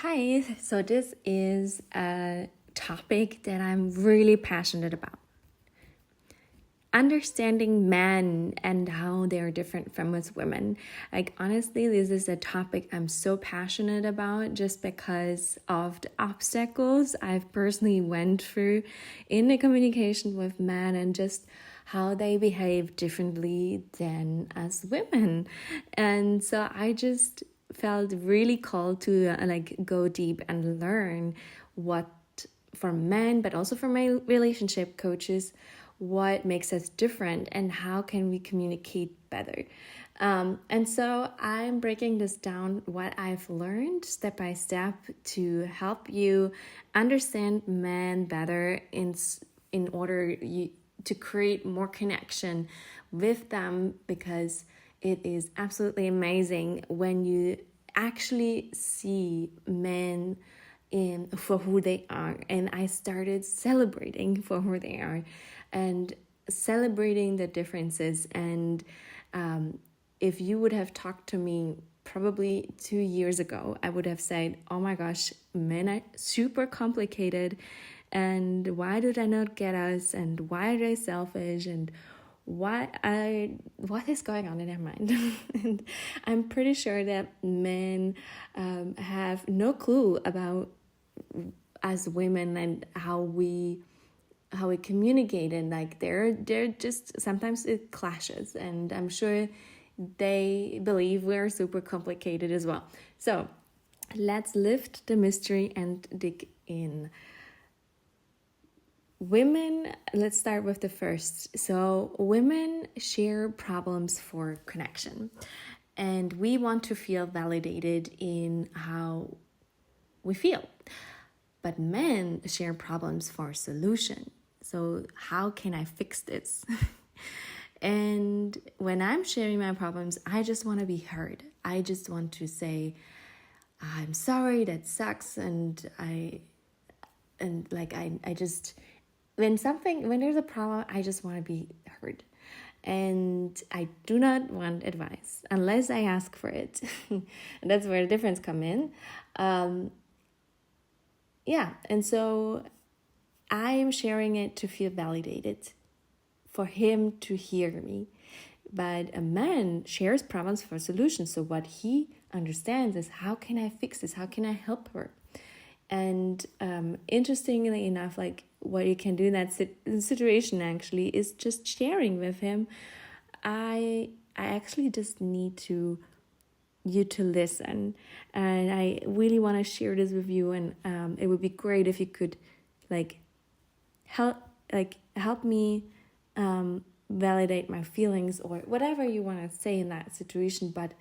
Hi, so this is a topic that I'm really passionate about. Understanding men and how they're different from us women. Like, honestly, this is a topic I'm so passionate about just because of the obstacles I've personally went through in the communication with men and just how they behave differently than us women. And so I just felt really called to go deep and learn what from men, but also from my relationship coaches, what makes us different and how can we communicate better. And so I'm breaking this down, what I've learned step by step to help you understand men better in order to create more connection with them, because it is absolutely amazing when you actually see men for who they are. And I started celebrating for who they are and celebrating the differences. And if you would have talked to me probably 2 years ago, I would have said, oh my gosh, men are super complicated, and why do they not get us, and why are they selfish, and what is going on in their mind. And I'm pretty sure that men have no clue about as women and how we communicate, and like they're just sometimes it clashes, and I'm sure they believe we're super complicated as well. So let's lift the mystery and dig in. Women, let's start with the first. So women share problems for connection, and we want to feel validated in how we feel. But men share problems for solution. So how can I fix this? And when I'm sharing my problems, I just want to be heard. I just want to say, I'm sorry, that sucks, and I just, when there's a problem, I just want to be heard. And I do not want advice unless I ask for it. And that's where the difference come in. And so I am sharing it to feel validated, for him to hear me. But a man shares problems for solutions. So what he understands is, how can I fix this? How can I help her? And interestingly enough, like what you can do in that situation actually is just sharing with him. I actually just need you to listen, and I really want to share this with you. And it would be great if you could help me validate my feelings, or whatever you want to say in that situation. But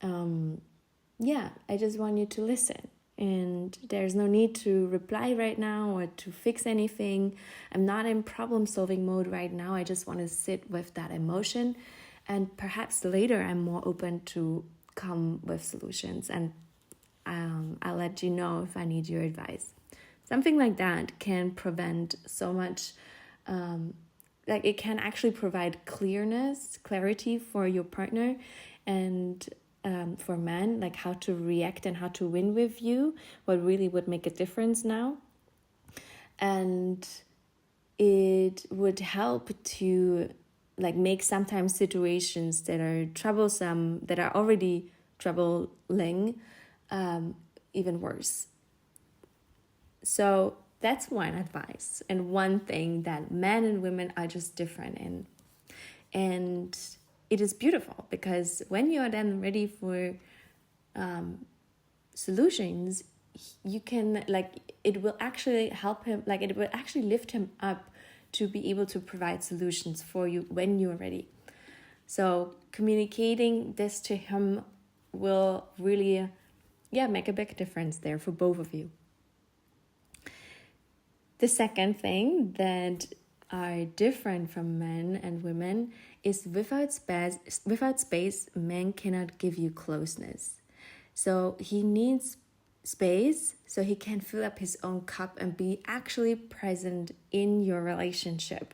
I just want you to listen. And there's no need to reply right now or to fix anything. I'm not in problem-solving mode right now. I just want to sit with that emotion. And perhaps later I'm more open to come with solutions. And I'll let you know if I need your advice. Something like that can prevent so much. It can actually provide clarity for your partner, and for men, like how to react and how to win with you, what really would make a difference now. And it would help to make sometimes situations that are troublesome, that are already troubling, even worse. So that's one advice, and one thing, that men and women are just different in. And it is beautiful, because when you are then ready for solutions, you can it will actually help him, it will actually lift him up to be able to provide solutions for you when you are ready. So communicating this to him will really make a big difference there for both of you. The second thing that are different from men and women is, without space, men cannot give you closeness. So he needs space so he can fill up his own cup and be actually present in your relationship.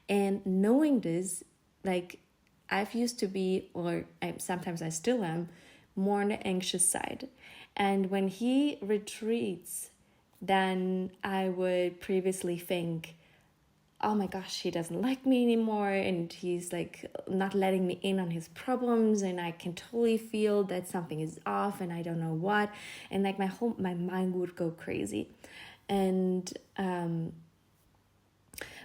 And knowing this, I've used to be, or sometimes I still am, more on the anxious side. And when he retreats, then I would previously think, oh my gosh, he doesn't like me anymore, and he's like not letting me in on his problems, and I can totally feel that something is off and I don't know what, and like my mind would go crazy. And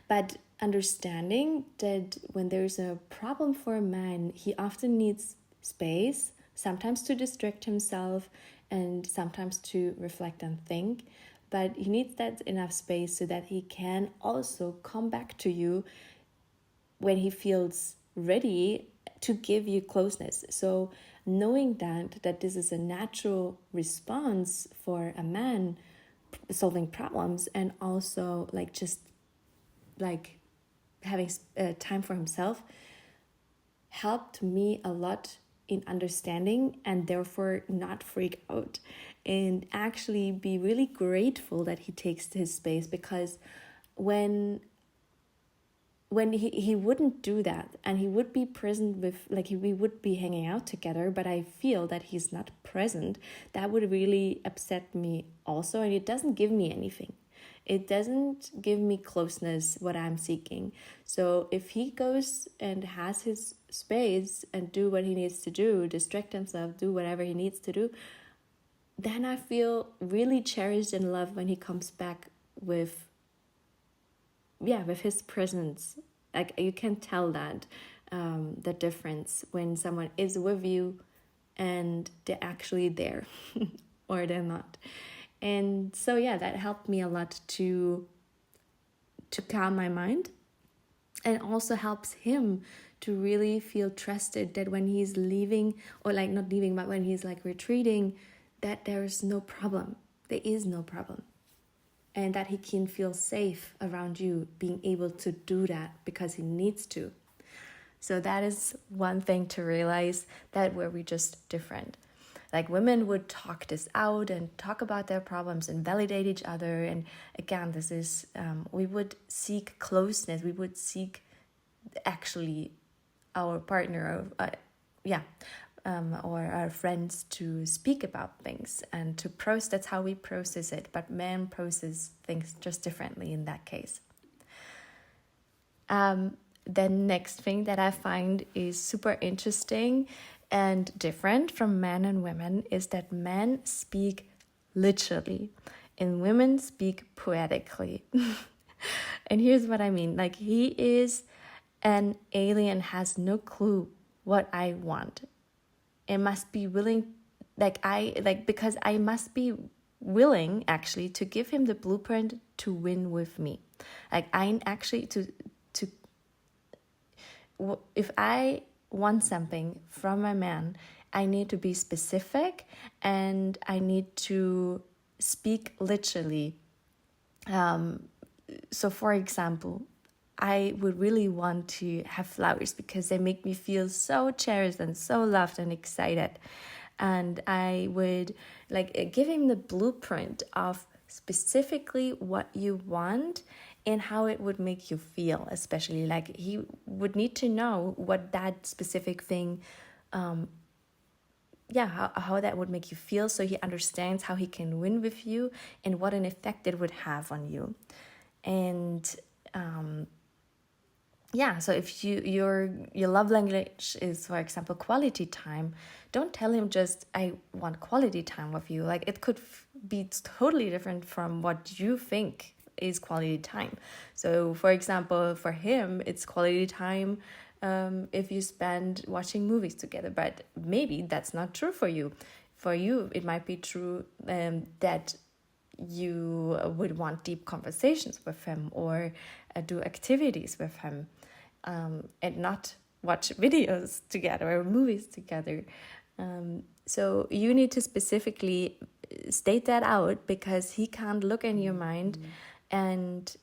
but understanding that when there's a problem for a man, he often needs space, sometimes to distract himself and sometimes to reflect and think. But he needs that enough space so that he can also come back to you when he feels ready to give you closeness. So knowing that this is a natural response for a man solving problems, and also like just like having time for himself, helped me a lot in understanding and therefore not freak out and actually be really grateful that he takes his space. Because when he wouldn't do that and he would be present with, like we would be hanging out together, but I feel that he's not present, that would really upset me also, and it doesn't give me anything. It doesn't give me closeness, what I'm seeking. So if he goes and has his space and do what he needs to do, distract himself, do whatever he needs to do, then I feel really cherished and loved when he comes back with his presence. Like you can tell that the difference when someone is with you and they're actually there or they're not. And so that helped me a lot to calm my mind, and also helps him to really feel trusted that when he's leaving, or like not leaving, but when he's like retreating, that there's no problem. There is no problem. And that he can feel safe around you being able to do that because he needs to. So that is one thing to realize, that we're just different. Like women would talk this out and talk about their problems and validate each other. And again, this is, we would seek closeness. We would seek actually our partner, or our friends to speak about things and to process. That's how we process it. But men process things just differently in that case. The next thing that I find is super interesting and different from men and women is that men speak literally and women speak poetically. And here's what I mean. Like, he is an alien, has no clue what I want. It must be willing, because I must be willing actually to give him the blueprint to win with me. Like, I actually if I want something from a man, I need to be specific and I need to speak literally. So for example, I would really want to have flowers because they make me feel so cherished and so loved and excited. And I would give him the blueprint of specifically what you want and how it would make you feel, especially like he would need to know what that specific thing, how that would make you feel, so he understands how he can win with you and what an effect it would have on you. And so if your love language is, for example, quality time, don't tell him just, I want quality time with you. Like, it could be totally different from what you think is quality time. So for example, for him, it's quality time if you spend watching movies together, but maybe that's not true for you. For you, it might be true that you would want deep conversations with him, or do activities with him, and not watch videos together or movies together. So you need to specifically state that out, because he can't look in your mind. And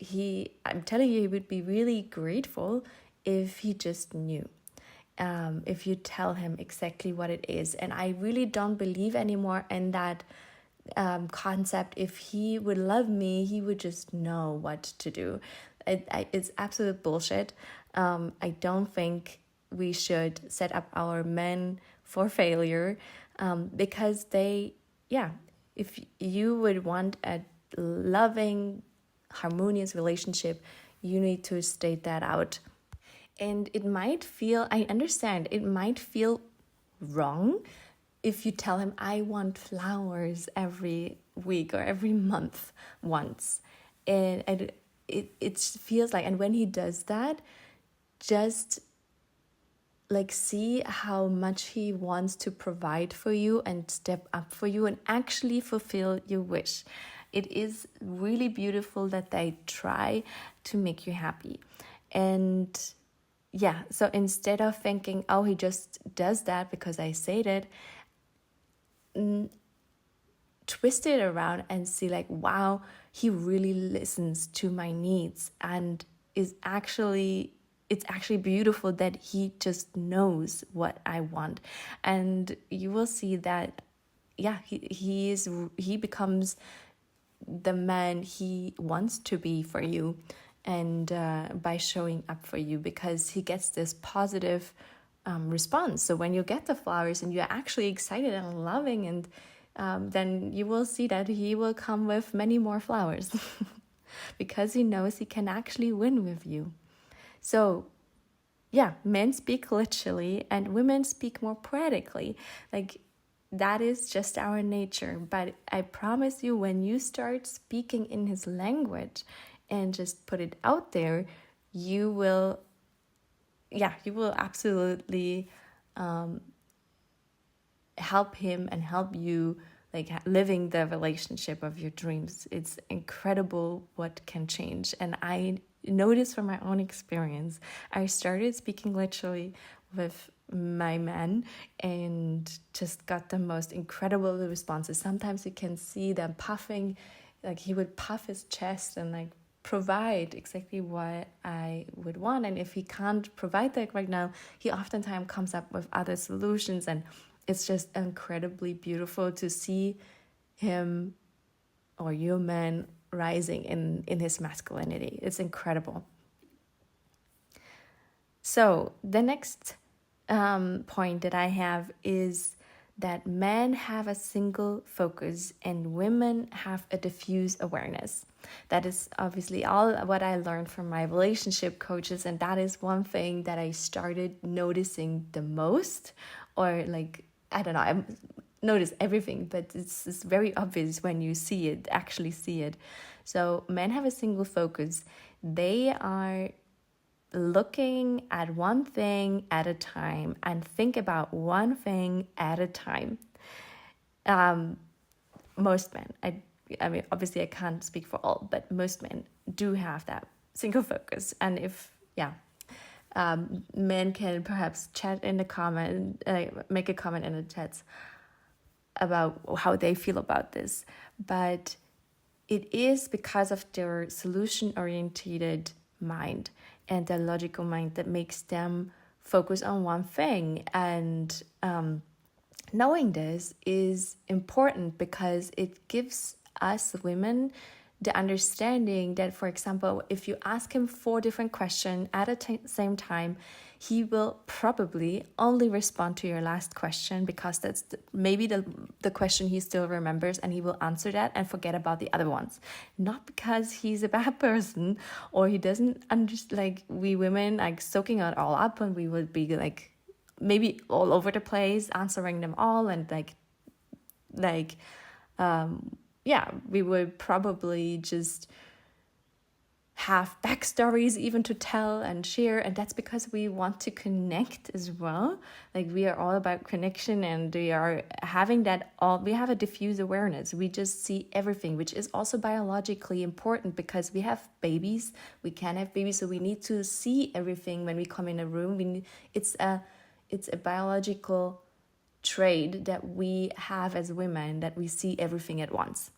I'm telling you, he would be really grateful if he just knew. If you tell him exactly what it is. And I really don't believe anymore in that concept. If he would love me, he would just know what to do. It's absolute bullshit. I don't think we should set up our men for failure. because if you would want a loving, harmonious relationship, you need to state that out. And I understand, it might feel wrong if you tell him, I want flowers every week or every month once. And it feels like, and when he does that, just like see how much he wants to provide for you and step up for you and actually fulfill your wish. It is really beautiful that they try to make you happy. And so instead of thinking, oh, he just does that because I said it, twist it around and see like, wow, he really listens to my needs, and it's actually beautiful that he just knows what I want. And you will see that he becomes the man he wants to be for you, and by showing up for you, because he gets this positive response. So when you get the flowers and you're actually excited and loving, and then you will see that he will come with many more flowers because he knows he can actually win with you. So men speak literally and women speak more poetically. Like, that is just our nature. But I promise you, when you start speaking in his language and just put it out there, you will absolutely help him and help you, like, living the relationship of your dreams. It's incredible what can change. And I noticed from my own experience, I started speaking literally with my man and just got the most incredible responses. Sometimes you can see them puffing, like he would puff his chest and like provide exactly what I would want. And if he can't provide that right now, he oftentimes comes up with other solutions. And it's just incredibly beautiful to see him, or your man, rising in his masculinity. It's incredible. So the next point that I have is that men have a single focus and women have a diffuse awareness. That is obviously all what I learned from my relationship coaches, and that is one thing that I started noticing the most. Or like, I don't know, I notice everything, but it's very obvious when you actually see it. So men have a single focus. They are looking at one thing at a time and think about one thing at a time. Most men, I mean, obviously I can't speak for all, but most men do have that single focus. And if, men can perhaps chat in the comment, make a comment in the chats about how they feel about this. But it is because of their solution-oriented mind and their logical mind that makes them focus on one thing. And knowing this is important because it gives us women the understanding that, for example, if you ask him 4 different questions at the same time, he will probably only respond to your last question because that's maybe the question he still remembers, and he will answer that and forget about the other ones. Not because he's a bad person or he doesn't understand, like we women, like soaking it all up, and we would be like maybe all over the place answering them all, and we would probably just have backstories even to tell and share. And that's because we want to connect as well. Like, we are all about connection, and we are having we have a diffuse awareness. We just see everything, which is also biologically important because we have babies. We can have babies, so we need to see everything when we come in a room. It's a biological trait that we have as women, that we see everything at once.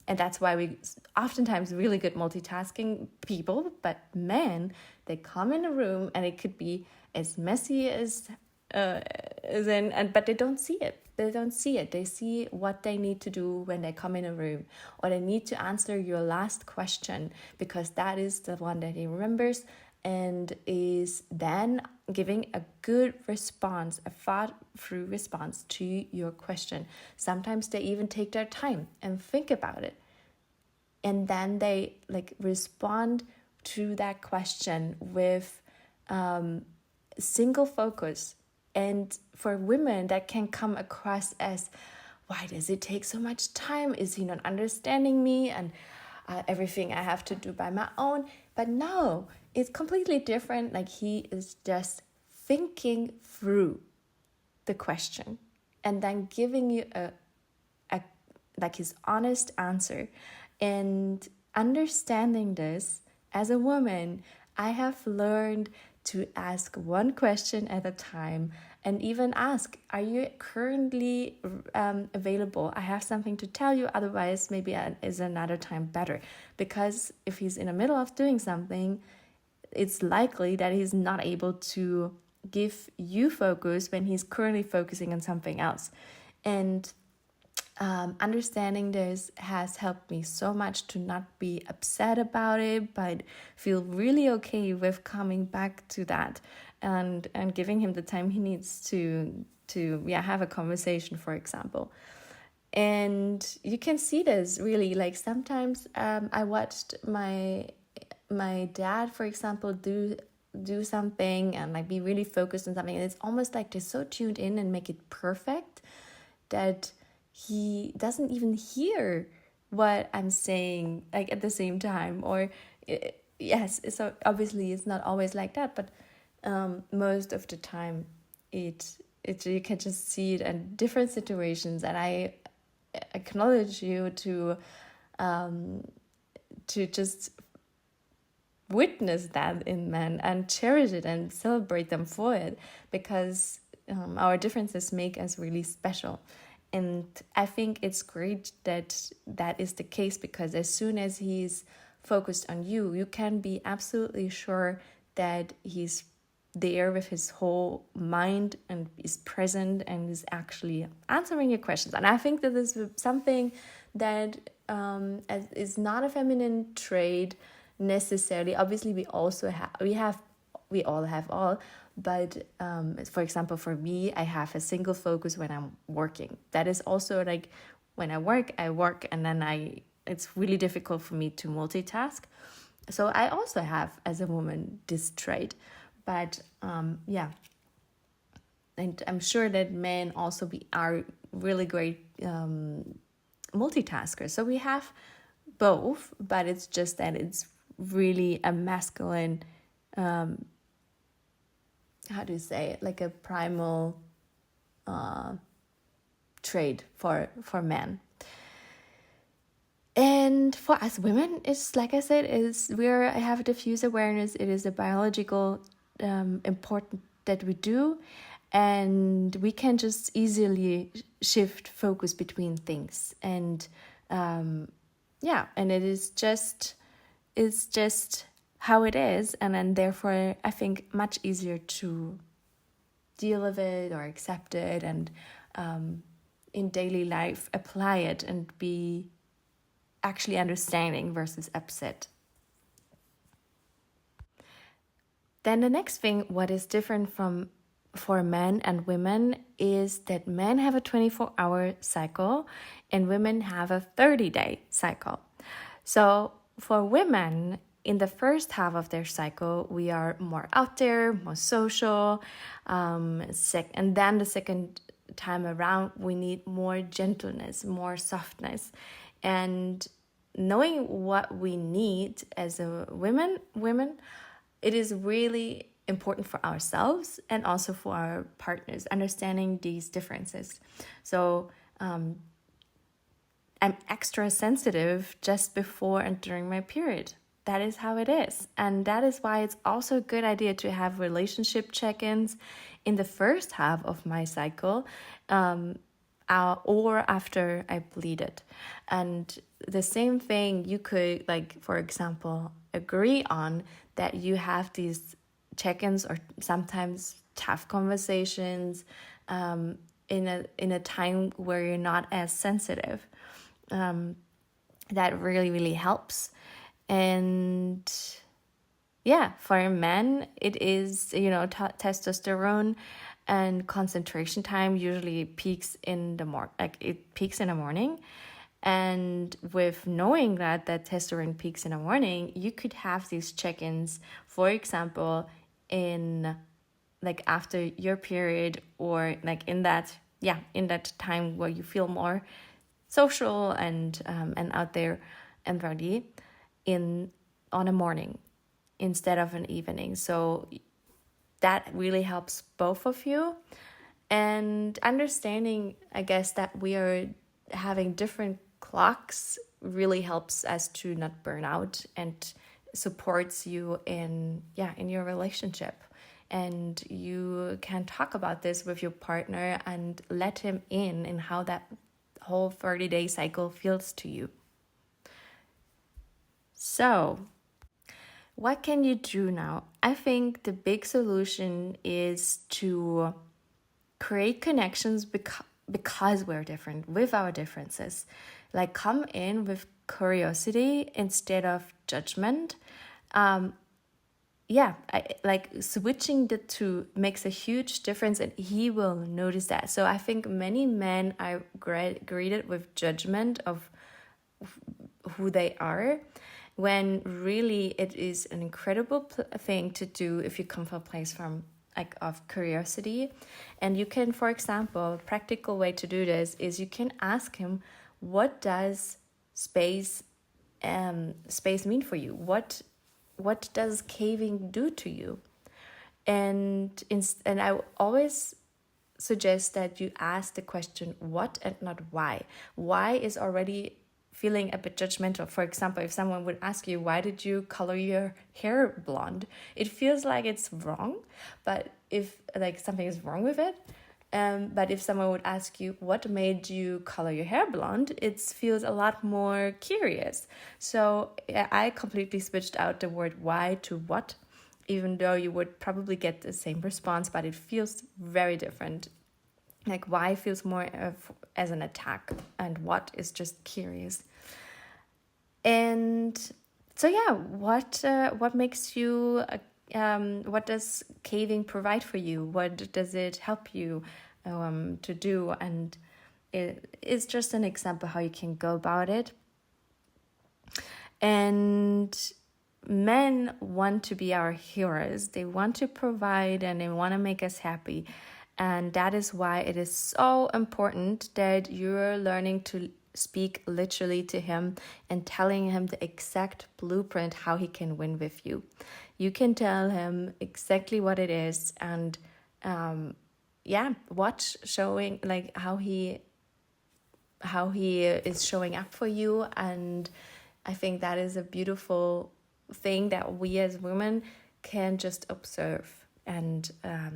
And that's why we oftentimes really good multitasking people. But men, they come in a room and it could be as messy but they don't see it. They see what they need to do when they come in a room, or they need to answer your last question because that is the one that he remembers, and is then giving a good response, a thought through response to your question. Sometimes they even take their time and think about it, and then they like respond to that question with single focus. And for women, that can come across as, why does it take so much time? Is he not understanding me? And everything I have to do by my own. But no, it's completely different. Like, he is just thinking through the question and then giving you a like his honest answer. And understanding this, as a woman, I have learned to ask one question at a time, and even ask, are you currently available? I have something to tell you, otherwise maybe is another time better. Because if he's in the middle of doing something, it's likely that he's not able to give you focus when he's currently focusing on something else. And understanding this has helped me so much to not be upset about it, but feel really okay with coming back to that, and giving him the time he needs to have a conversation, for example. And you can see this really, like, sometimes I watched my dad, for example, do something and like be really focused on something, and it's almost like they're so tuned in and make it perfect that he doesn't even hear what I'm saying, like, at the same time. Or yes, so obviously it's not always like that, but most of the time it you can just see it in different situations. And I acknowledge you to just witness that in men and cherish it and celebrate them for it, because our differences make us really special. And I think it's great that that is the case, because as soon as he's focused on you, you can be absolutely sure that he's there with his whole mind and is present and is actually answering your questions. And I think that this is something that is not a feminine trait necessarily. Obviously, we all have all. But for example, for me, I have a single focus when I'm working. That is also like, when I work, and then it's really difficult for me to multitask. So I also have, as a woman, this trait. But and I'm sure that men also are really great multitaskers. So we have both, but it's just that it's really a masculine, how do you say it, like a primal trait for men. And for us women, it's like I said, I have a diffuse awareness. It is a biological important that we do, and we can just easily shift focus between things. And and it's just how it is, and then therefore I think much easier to deal with it or accept it, and in daily life apply it and be actually understanding versus upset. Then the next thing, what is different for men and women, is that men have a 24-hour cycle and women have a 30-day cycle. So for women, in the first half of their cycle, we are more out there, more social, and then the second time around, we need more gentleness, more softness. And knowing what we need as a women, it is really important for ourselves and also for our partners, understanding these differences. So I'm extra sensitive just before and during my period. That is how it is. And that is why it's also a good idea to have relationship check-ins in the first half of my cycle, or after I bleeded. And the same thing, you could, like, for example, agree on that you have these check-ins or sometimes tough conversations in a time where you're not as sensitive. That really, really helps. And yeah, for men, it is, testosterone and concentration time usually peaks in the it peaks in the morning. And with knowing that testosterone peaks in the morning, you could have these check-ins, for example, in like after your period, or like in that time where you feel more social and out there and ready in on a morning instead of an evening. So that really helps both of you. And understanding, I guess, that we are having different clocks really helps us to not burn out and supports you in your relationship. And you can talk about this with your partner and let him in how that whole 30-day cycle feels to you. So what can you do now? I think the big solution is to create connections because we're different, with our differences. Like, come in with curiosity instead of judgment. Like switching the two makes a huge difference, and he will notice that. So I think many men are greeted with judgment of who they are, when really it is an incredible thing to do if you come from a place from of curiosity. And you can, for example, a practical way to do this is you can ask him, what does space mean for you? What does caving do to you? And I always suggest that you ask the question what and not why. Why is already feeling a bit judgmental. For example, if someone would ask you, why did you color your hair blonde? It feels like it's wrong, but if like something is wrong with it. But if someone would ask you, what made you color your hair blonde? It feels a lot more curious. So I completely switched out the word why to what, even though you would probably get the same response, but it feels very different. Like, why feels more as an attack, and what is just curious. And so what makes you what does caving provide for you? What does it help you to do? And it is just an example how you can go about it. And men want to be our heroes. They want to provide and they want to make us happy. And that is why it is so important that you're learning to speak literally to him and telling him the exact blueprint how he can win with you. You can tell him exactly what it is, and watch showing like how he is showing up for you. And I think that is a beautiful thing that we as women can just observe and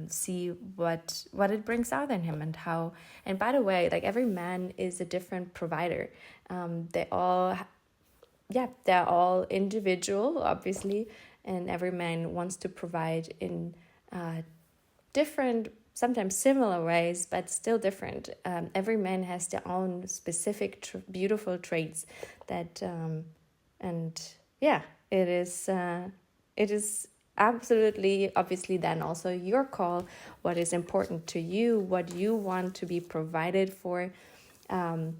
see what it brings out in him, and how. And by the way, like, every man is a different provider. They're all individual, obviously, and every man wants to provide in different, sometimes similar ways, but still different. Every man has their own specific beautiful traits that it is absolutely, obviously, then also your call, what is important to you, what you want to be provided for, and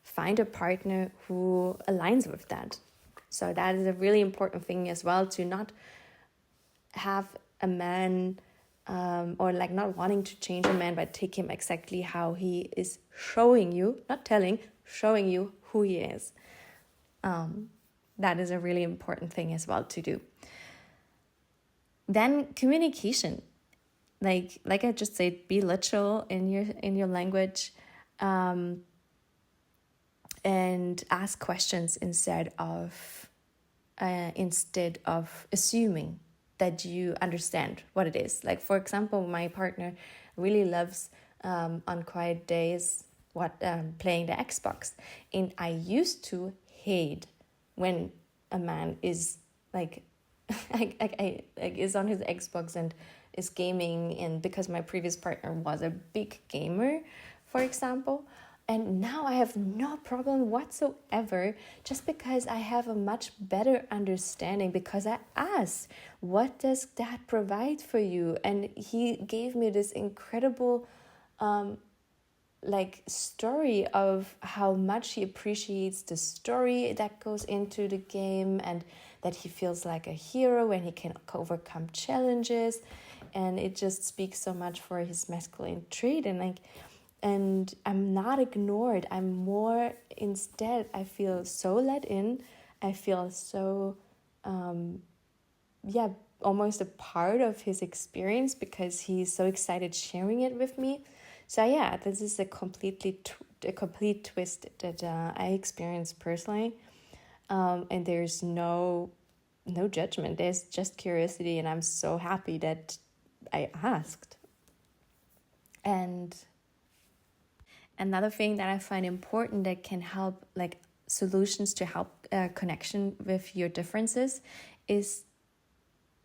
find a partner who aligns with that. So that is a really important thing as well, to not have a man or like not wanting to change a man, but take him exactly how he is, showing you, not telling, showing you who he is. That is a really important thing as well to do. Then communication, like I just said, be literal in your language, and ask questions instead of assuming that you understand what it is. Like, for example, my partner really loves on quiet days playing the Xbox, and I used to hate when a man is like is on his Xbox and is gaming. And because my previous partner was a big gamer, for example, And now I have no problem whatsoever, just because I have a much better understanding, because I asked, what does that provide for you? And he gave me this incredible story of how much he appreciates the story that goes into the game, and that he feels like a hero when he can overcome challenges. And it just speaks so much for his masculine trait. And I'm not ignored. I'm more, instead, I feel so let in. I feel so, almost a part of his experience, because he's so excited sharing it with me. So yeah, this is a complete twist that I experienced personally. And there's no judgment. There's just curiosity, and I'm so happy that I asked. And another thing that I find important that can help, like solutions to help connection with your differences, is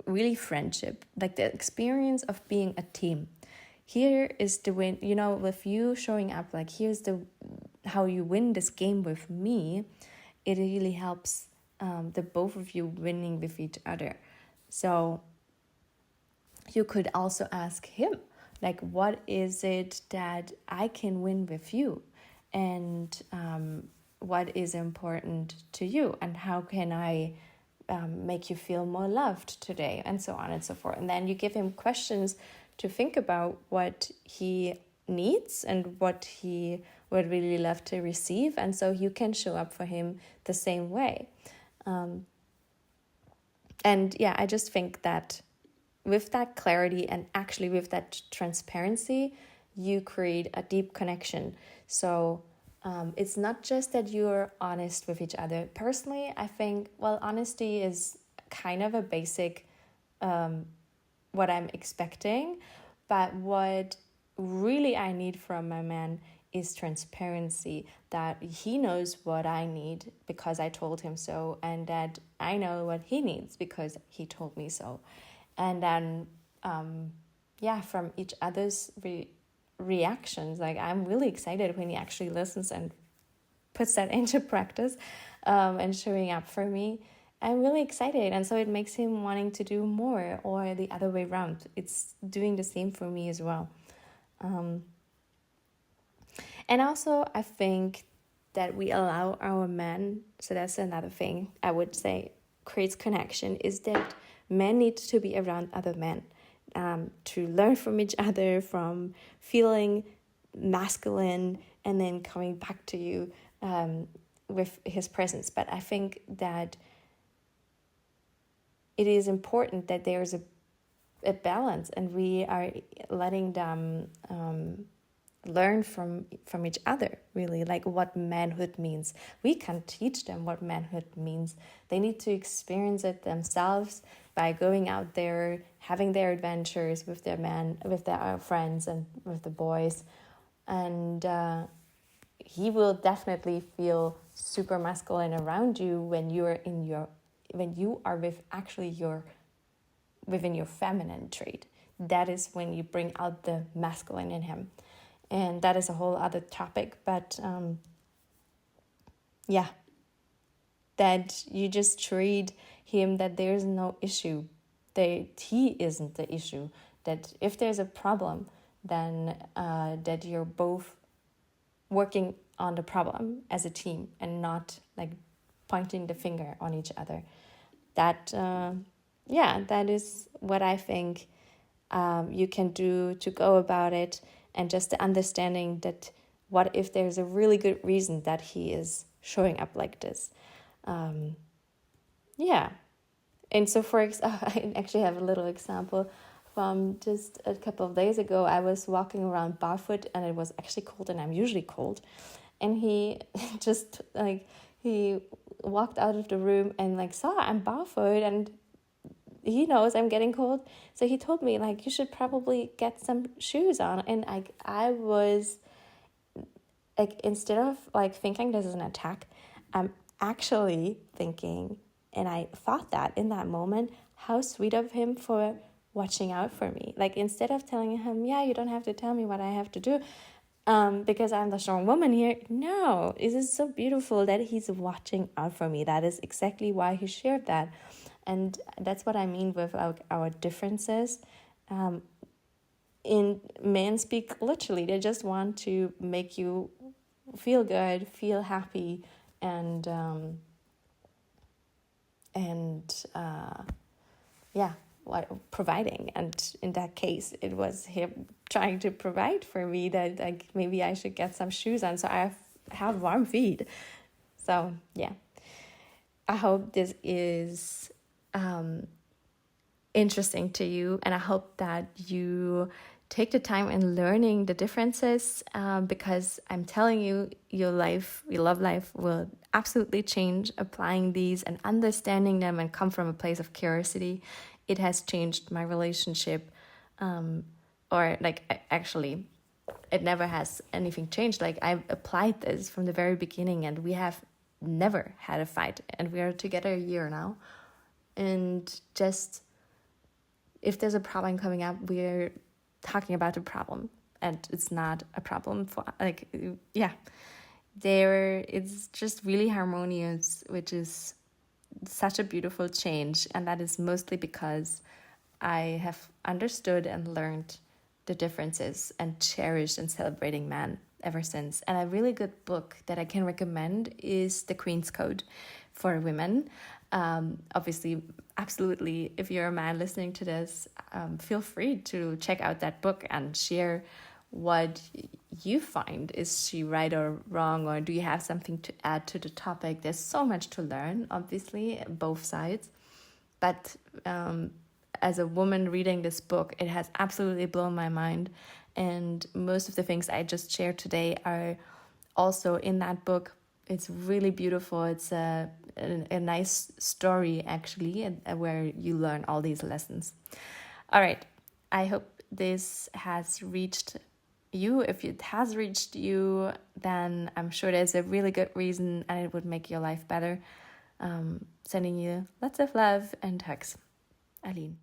really friendship, like the experience of being a team. Here is the win, with you showing up, like here's the how you win this game with me. It really helps the both of you winning with each other. So you could also ask him, like, what is it that I can win with you? And what is important to you? And how can I make you feel more loved today? And so on and so forth. And then you give him questions to think about what he needs and what he would really love to receive. And so you can show up for him the same way. And yeah, I just think that with that clarity and actually with that transparency, you create a deep connection. So it's not just that you're honest with each other. Personally, I think, honesty is kind of a basic what I'm expecting, but what really I need from my man is transparency, that he knows what I need because I told him so, and that I know what he needs because he told me so. And then from each other's reactions, like I'm really excited when he actually listens and puts that into practice, and showing up for me. I'm really excited, and so it makes him wanting to do more, or the other way around. It's doing the same for me as well. And also, I think that we allow our men, so that's another thing I would say creates connection, is that men need to be around other men, to learn from each other, from feeling masculine, and then coming back to you with his presence. But I think that it is important that there's a balance, and we are letting them learn from each other, really, like what manhood means. We can teach them what manhood means. They need to experience it themselves by going out there, having their adventures with their with their friends and with the boys. And he will definitely feel super masculine around you when you are within your feminine trait. That is when you bring out the masculine in him. And that is a whole other topic, but that you just treat him, that there's no issue, that he isn't the issue, that if there's a problem, then that you're both working on the problem as a team, and not like pointing the finger on each other. That that is what I think you can do to go about it. And just the understanding that what if there's a really good reason that he is showing up like this. And so I actually have a little example from just a couple of days ago. I was walking around barefoot, and it was actually cold, and I'm usually cold. And he just he walked out of the room and saw I'm barefoot, and he knows I'm getting cold. So he told me, you should probably get some shoes on. And I was instead of thinking this is an attack, I'm actually thinking, and I thought that in that moment, how sweet of him for watching out for me. Instead of telling him, yeah, you don't have to tell me what I have to do, because I'm the strong woman here. No, it is so beautiful that he's watching out for me. That is exactly why he shared that. And that's what I mean with our differences. In men speak literally, they just want to make you feel good, feel happy, and yeah, what providing. And in that case, it was him trying to provide for me, that like maybe I should get some shoes on so I have warm feet. So yeah, I hope this is interesting to you, and I hope that you take the time in learning the differences, because I'm telling you, your love life will absolutely change applying these and understanding them, and come from a place of curiosity. It has changed my relationship, or like actually it never has anything changed. Like, I've applied this from the very beginning, and we have never had a fight, and we are together a year now. And just, if there's a problem coming up, we're talking about a problem, and it's not a problem for, like, yeah, it's just really harmonious, which is such a beautiful change. And that is mostly because I have understood and learned the differences and cherished and celebrating man ever since. And a really good book that I can recommend is The Queen's Code for women. Obviously, absolutely, if you're a man listening to this, feel free to check out that book and share what you find. Is she right or wrong, or do you have something to add to the topic? There's so much to learn, obviously, both sides. But as a woman reading this book, it has absolutely blown my mind. And most of the things I just shared today are also in that book. It's really beautiful. It's a nice story, actually, where you learn all these lessons. All right. I hope this has reached you. If it has reached you, then I'm sure there's a really good reason, and it would make your life better. Sending you lots of love and hugs. Aline.